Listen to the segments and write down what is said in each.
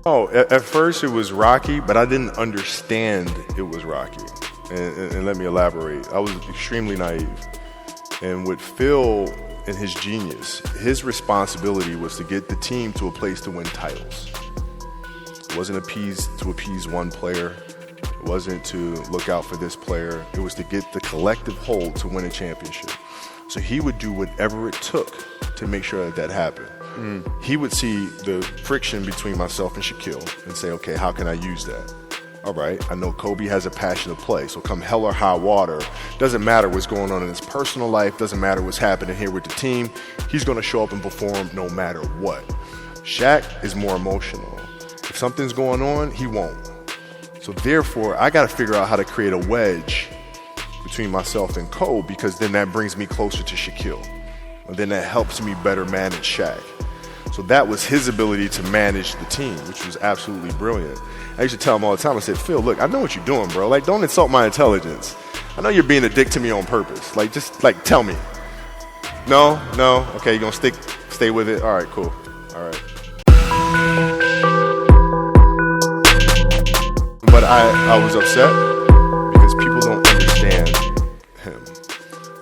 Oh, at first it was rocky, but I didn't understand it was rocky. And let me elaborate. I was extremely naive. And with Phil and his genius, his responsibility was to get the team to a place to win titles. It wasn't to appease one player. It wasn't to look out for this player. It was to get the collective whole to win a championship. So he would do whatever it took to make sure that happened. He would see the friction between myself and Shaquille and say, okay, how can I use that? All right, I know Kobe has a passion to play, so come hell or high water, doesn't matter what's going on in his personal life, doesn't matter what's happening here with the team, he's going to show up and perform no matter what. Shaq is more emotional. If something's going on, he won't. So therefore, I got to figure out how to create a wedge between myself and Kobe, because then that brings me closer to Shaquille. And then that helps me better manage Shaq. So that was his ability to manage the team, which was absolutely brilliant. I used to tell him all the time, I said, Phil, look, I know what you're doing, bro. Like, don't insult my intelligence. I know you're being a dick to me on purpose. Like, just, like, tell me. No? Okay, you're going to stay with it? All right, cool. All right. But I was upset because people don't understand him.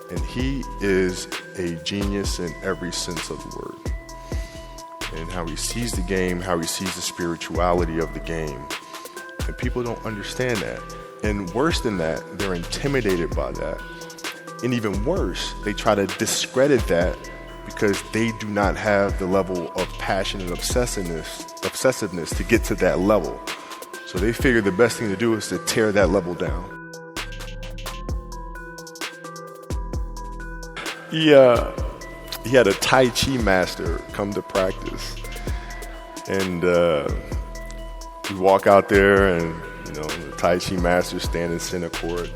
And he is a genius in every sense of the word. And how he sees the game, how he sees the spirituality of the game. And people don't understand that. And worse than that, they're intimidated by that. And even worse, they try to discredit that because they do not have the level of passion and obsessiveness to get to that level. So they figure the best thing to do is to tear that level down. He had a Tai Chi master come to practice. And we walk out there and, the Tai Chi master standing center court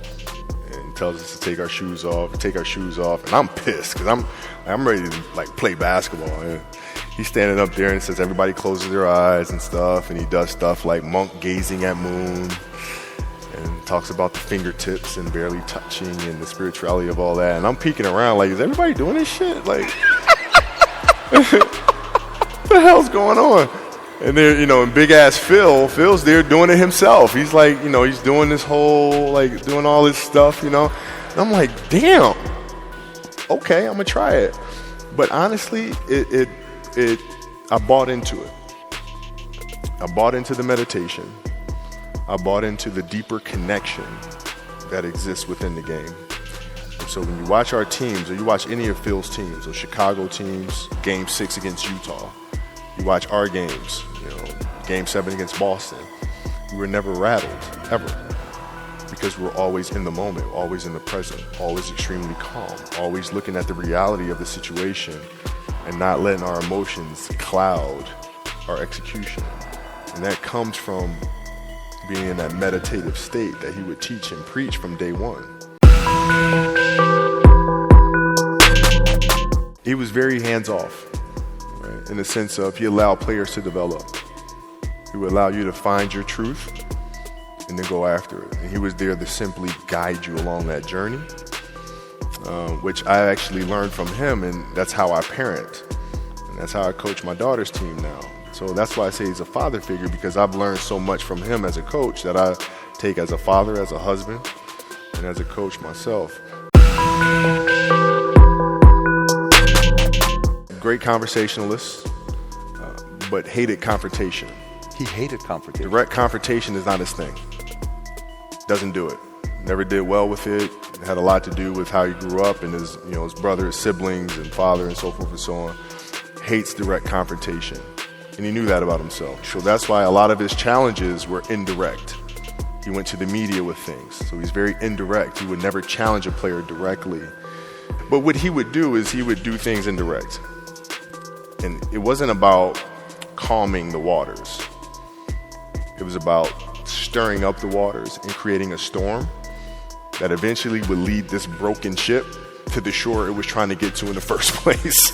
and tells us to take our shoes off. We take our shoes off, and I'm pissed because I'm ready to play basketball. And he's standing up there and says everybody closes their eyes and stuff, and he does stuff like monk gazing at moon and talks about the fingertips and barely touching and the spirituality of all that. And I'm peeking around like, is everybody doing this shit? Like, what the hell's going on? And there, and big ass Phil's there doing it himself. He's like, he's doing this whole, doing all this stuff, And I'm like, damn, okay, I'm gonna try it. But honestly, I bought into it. I bought into the meditation. I bought into the deeper connection that exists within the game. And so when you watch our teams, or you watch any of Phil's teams, or Chicago teams, Game 6 against Utah, you watch our games, Game 7 against Boston, we were never rattled, ever. Because we're always in the moment, always in the present, always extremely calm, always looking at the reality of the situation and not letting our emotions cloud our execution. And that comes from being in that meditative state that he would teach and preach from day one. He was very hands-off, right? In the sense of he allowed players to develop. He would allow you to find your truth and then go after it. And he was there to simply guide you along that journey, which I actually learned from him, and that's how I parent. And that's how I coach my daughter's team now. So that's why I say he's a father figure, because I've learned so much from him as a coach that I take as a father, as a husband, and as a coach myself. Great conversationalist, but hated confrontation. He hated confrontation. Direct confrontation is not his thing. Doesn't do it. Never did well with it. It had a lot to do with how he grew up and his, his brother, his siblings, and father, and so forth and so on. Hates direct confrontation. And he knew that about himself. So that's why a lot of his challenges were indirect. He went to the media with things. So he's very indirect. He would never challenge a player directly. But what he would do is he would do things indirect. And it wasn't about calming the waters. It was about stirring up the waters and creating a storm that eventually would lead this broken ship to the shore it was trying to get to in the first place.